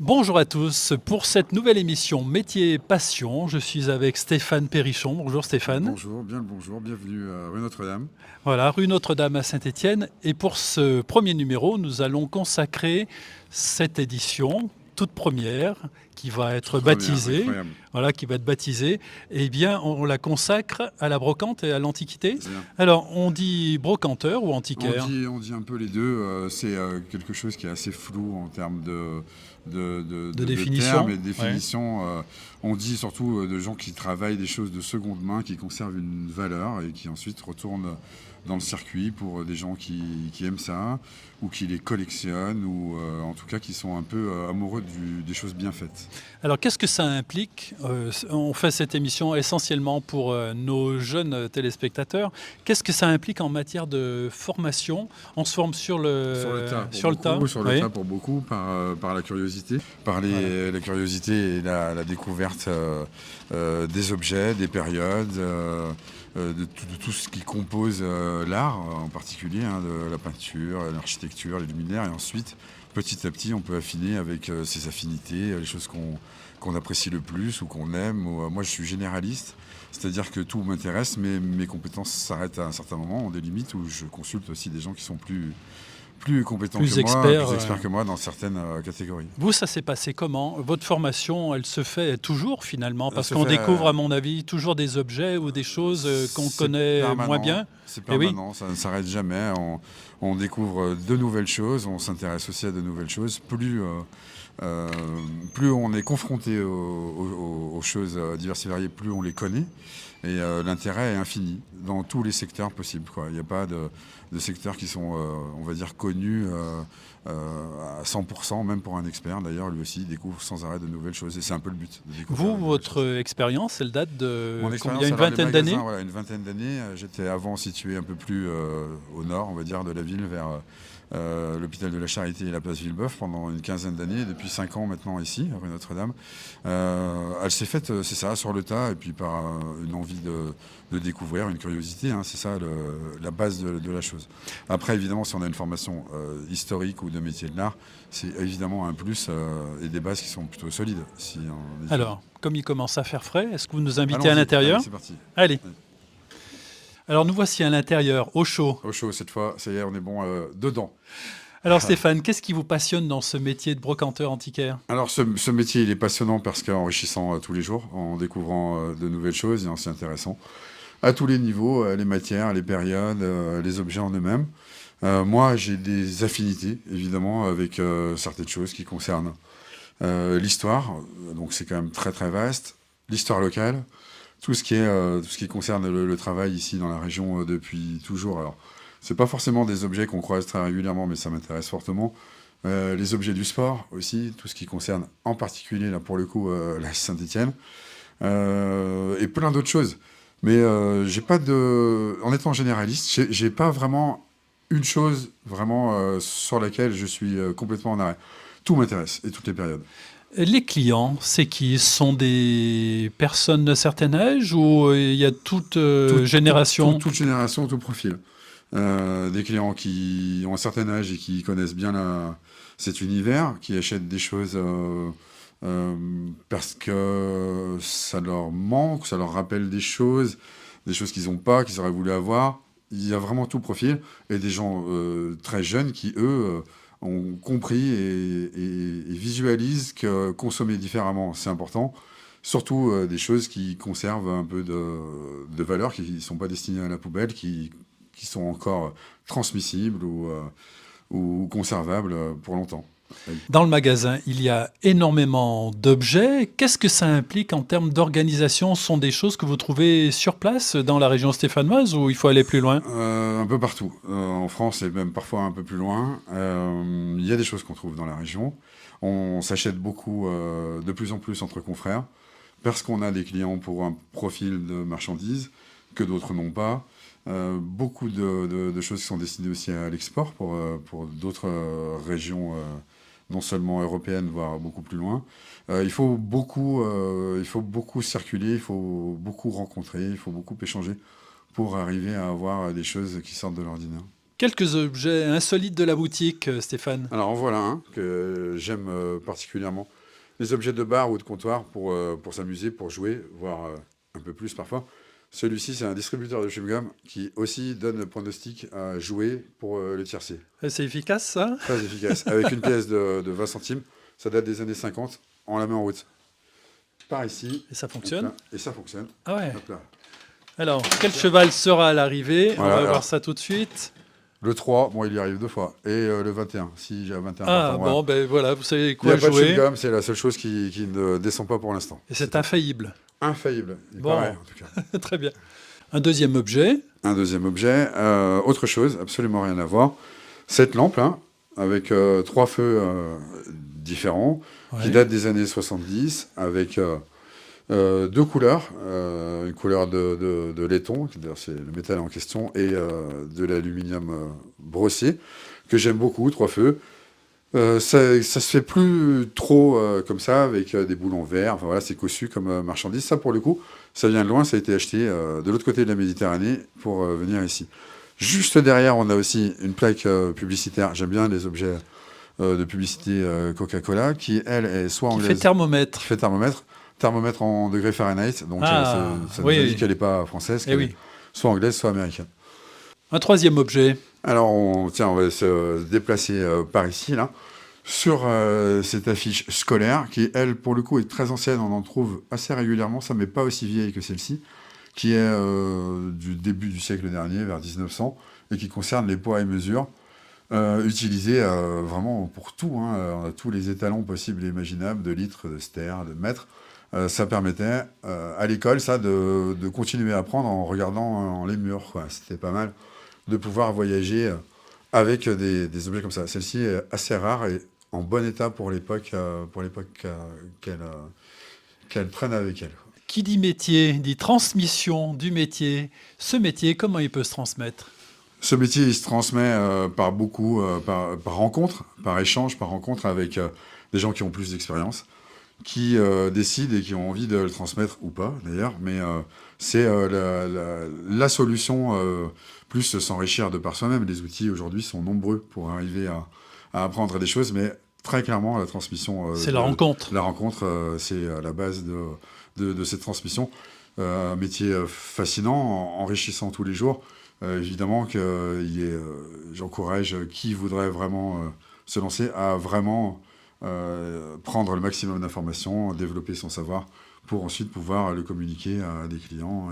Bonjour à tous, pour cette nouvelle émission Métier Passion, je suis avec Stéphane Perrichon. Bonjour Stéphane. Bonjour, bien le bonjour, bienvenue à rue Notre-Dame. Voilà, rue Notre-Dame à Saint-Étienne. Et pour ce premier numéro, nous allons consacrer cette édition, toute première, qui va être baptisée. Incroyable. Voilà, qui va être baptisée. Eh bien, on la consacre à la brocante et à l'Antiquité. C'est bien. Alors, on dit brocanteur ou antiquaire? On dit un peu les deux, c'est quelque chose qui est assez flou en termes de définition. termes et de définition. On dit surtout de gens qui travaillent des choses de seconde main, qui conservent une valeur et qui ensuite retournent dans le circuit pour des gens qui aiment ça ou qui les collectionnent ou en tout cas qui sont un peu amoureux des choses bien faites. Alors, qu'est-ce que ça implique? On fait cette émission essentiellement pour nos jeunes téléspectateurs. Qu'est-ce que ça implique en matière de formation? On se forme sur le tas. Sur le tas pour beaucoup, par la curiosité, la curiosité et la découverte des objets, des périodes, de tout ce qui compose l'art en particulier, de la peinture, l'architecture, les luminaires, et ensuite, petit à petit, on peut affiner avec ses affinités, les choses qu'on apprécie le plus ou qu'on aime. Moi, je suis généraliste, c'est-à-dire que tout m'intéresse, mais mes compétences s'arrêtent à un certain moment, ont des limites où je consulte aussi des gens qui sont plus compétents plus que moi, plus experts experts que moi dans certaines catégories. Vous, ça s'est passé comment? Votre formation, elle se fait toujours finalement, parce qu'on fait, découvre, à mon avis, toujours des objets ou des choses qu'on connaît moins bien. C'est Eh oui. permanent, ça ne s'arrête jamais. On découvre de nouvelles choses, on s'intéresse aussi à de nouvelles choses. Plus on est confronté aux choses diverses et variées, plus on les connaît. Et l'intérêt est infini dans tous les secteurs possibles, quoi. Il n'y a pas de secteurs qui sont, on va dire, connus à 100%, même pour un expert. D'ailleurs, lui aussi, il découvre sans arrêt de nouvelles choses. Et c'est un peu le but. De découvrir Vous, votre expérience, elle date de Mon combien? expérience, Une alors, les vingtaine magasins, d'années? voilà, une vingtaine d'années. J'étais avant situé un peu plus au nord, on va dire, de la ville, vers l'hôpital de la Charité et la place Villebeuf pendant une quinzaine d'années. Depuis 5 ans maintenant ici, à rue Notre-Dame. Elle s'est faite, c'est ça, sur le tas, et puis par une envie de découvrir, une curiosité. C'est ça la base de la chose. Après, évidemment, si on a une formation historique ou de métier de l'art, c'est évidemment un plus et des bases qui sont plutôt solides. Alors, comme il commence à faire frais, est-ce que vous nous invitez à Allons-y, l'intérieur? allez, c'est parti. Allez. Alors, nous voici à l'intérieur, au chaud. Au chaud, cette fois, ça y est, on est bon dedans. Alors Stéphane, qu'est-ce qui vous passionne dans ce métier de brocanteur antiquaire? Alors ce métier, il est passionnant parce qu'enrichissant tous les jours, en découvrant de nouvelles choses et en s'y intéressant à tous les niveaux, les matières, les périodes, les objets en eux-mêmes. Moi, j'ai des affinités, évidemment, avec certaines choses qui concernent l'histoire, donc c'est quand même très très vaste, l'histoire locale, tout ce qui concerne le travail ici dans la région depuis toujours. Alors, c'est pas forcément des objets qu'on croise très régulièrement, mais ça m'intéresse fortement. Les objets du sport aussi, tout ce qui concerne en particulier, là pour le coup, la Saint-Étienne, et plein d'autres choses. Mais j'ai pas en étant généraliste, j'ai pas vraiment une chose vraiment sur laquelle je suis complètement en arrêt. Tout m'intéresse et toutes les périodes. Les clients, c'est qui? Ce sont des personnes d'un certain âge ou il y a toute génération? Toute génération, tout profil. Des clients qui ont un certain âge et qui connaissent bien cet univers, qui achètent des choses parce que ça leur manque, ça leur rappelle des choses qu'ils n'ont pas, qu'ils auraient voulu avoir. Il y a vraiment tout profil. Et des gens très jeunes qui, eux, ont compris et visualisent que consommer différemment, c'est important. Surtout des choses qui conservent un peu de valeur, qui ne sont pas destinées à la poubelle, qui sont encore transmissibles ou conservables pour longtemps. Dans le magasin, il y a énormément d'objets. Qu'est-ce que ça implique en termes d'organisation? Ce sont des choses que vous trouvez sur place dans la région stéphanoise ou il faut aller plus loin? Un peu partout. En France et même parfois un peu plus loin. Il y a des choses qu'on trouve dans la région. On s'achète beaucoup, de plus en plus entre confrères, parce qu'on a des clients pour un profil de marchandises que d'autres n'ont pas. Beaucoup de choses qui sont destinées aussi à l'export pour d'autres régions, non seulement européennes, voire beaucoup plus loin. Il faut beaucoup circuler, il faut beaucoup rencontrer, il faut beaucoup échanger pour arriver à avoir des choses qui sortent de l'ordinaire. Quelques objets insolites de la boutique, Stéphane. Alors en voilà un que j'aime particulièrement. les objets de bar ou de comptoir pour s'amuser, pour jouer, voire un peu plus parfois. Celui-ci, c'est un distributeur de chewing-gum qui aussi donne le pronostic à jouer pour le tiercé. C'est efficace, ça? Très efficace. Avec une pièce de 20 centimes, ça date des années 50, on la met en route. Par ici. Et ça fonctionne? Là, et ça fonctionne. Ah ouais. Hop là. Alors, quel cheval sera à l'arrivée? Voilà, On va voir ça tout de suite. Le 3, bon, il y arrive 2 fois. Et le 21, si j'ai un 21. Ah voilà. bon, ben voilà, vous savez Il n'y quoi a pas de jouer. chewing-gum, c'est la seule chose qui ne descend pas pour l'instant. Et c'est infaillible. Infaillible, il Bon. paraît, en tout cas. Très bien. Un deuxième objet. Un deuxième objet, autre chose, absolument rien à voir. Cette lampe, là, avec 3 feux différents, qui Ouais. datent des années 70, avec 2 couleurs. Une couleur de laiton, d'ailleurs c'est le métal en question, et de l'aluminium brossé, que j'aime beaucoup, 3 feux. Ça se fait plus trop comme ça, avec des boulons verts. Enfin voilà, c'est cossu comme marchandise. Ça, pour le coup, ça vient de loin. Ça a été acheté de l'autre côté de la Méditerranée pour venir ici. Juste derrière, on a aussi une plaque publicitaire. J'aime bien les objets de publicité Coca-Cola, qui, elle, est soit Qui anglaise, fait thermomètre. qui fait thermomètre en degrés Fahrenheit. Donc Ah, ça oui, nous indique oui. qu'elle n'est pas française, Eh qu'elle oui. est soit anglaise, soit américaine. Un troisième objet. Alors, on va se déplacer par ici, là, sur cette affiche scolaire, qui, elle, pour le coup, est très ancienne. On en trouve assez régulièrement, ça, mais pas aussi vieille que celle-ci, qui est du début du siècle dernier, vers 1900, et qui concerne les poids et mesures, utilisés vraiment pour tout. On a tous les étalons possibles et imaginables, de litres, de stères, de mètres. Ça permettait, à l'école, ça, de continuer à apprendre en regardant les murs, quoi. C'était pas mal de pouvoir voyager avec des objets comme ça. Celle-ci est assez rare et en bon état pour l'époque qu'elle traîne avec elle. Qui dit métier, dit transmission du métier. Ce métier, comment il peut se transmettre? Ce métier, il se transmet par beaucoup, par rencontre, par échange, par rencontre avec des gens qui ont plus d'expérience, qui décident et qui ont envie de le transmettre ou pas, d'ailleurs. Mais c'est la solution, plus s'enrichir de par soi-même. Les outils, aujourd'hui, sont nombreux pour arriver à apprendre des choses, mais très clairement, la transmission... C'est la rencontre. La rencontre, c'est la base de cette transmission. Un métier fascinant, enrichissant tous les jours. Évidemment que j'encourage qui voudrait vraiment se lancer à vraiment prendre le maximum d'informations, développer son savoir pour ensuite pouvoir le communiquer à des clients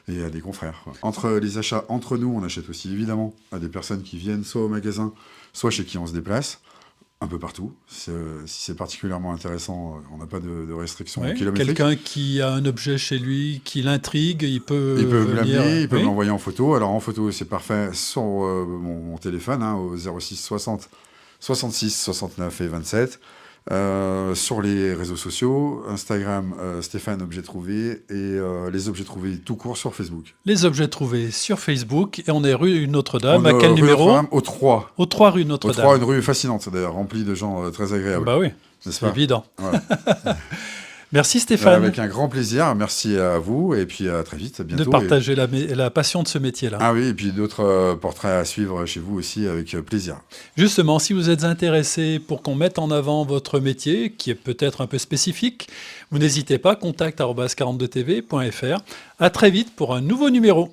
et à des confrères, quoi. Entre les achats, entre nous, on achète aussi évidemment à des personnes qui viennent soit au magasin, soit chez qui on se déplace, un peu partout. Si c'est particulièrement intéressant, on n'a pas de restrictions Ouais, kilométriques. quelqu'un qui a un objet chez lui, qui l'intrigue, il peut Ils peuvent venir. l'amener, ils peuvent Oui. l'envoyer en photo. Alors en photo, c'est parfait sur mon téléphone, au 06 60 66 69 et 27. Sur les réseaux sociaux, Instagram, Stéphane Objet Trouvé, et les objets trouvés tout court sur Facebook. Les objets trouvés sur Facebook. Et on est rue Notre-Dame. On À est quel rue numéro? Notre-Dame, au 3. Au 3 rue Au 3, Notre-Dame. une rue fascinante d'ailleurs, remplie de gens très agréables. Bah oui, N'est-ce c'est pas? évident. Voilà. Merci Stéphane Avec un grand plaisir. Merci à vous et puis à très vite, à bientôt. de partager la passion de ce métier-là. Ah oui, et puis d'autres portraits à suivre chez vous aussi avec plaisir. Justement, si vous êtes intéressé pour qu'on mette en avant votre métier, qui est peut-être un peu spécifique, vous n'hésitez pas, contact@42tv.fr. À très vite pour un nouveau numéro.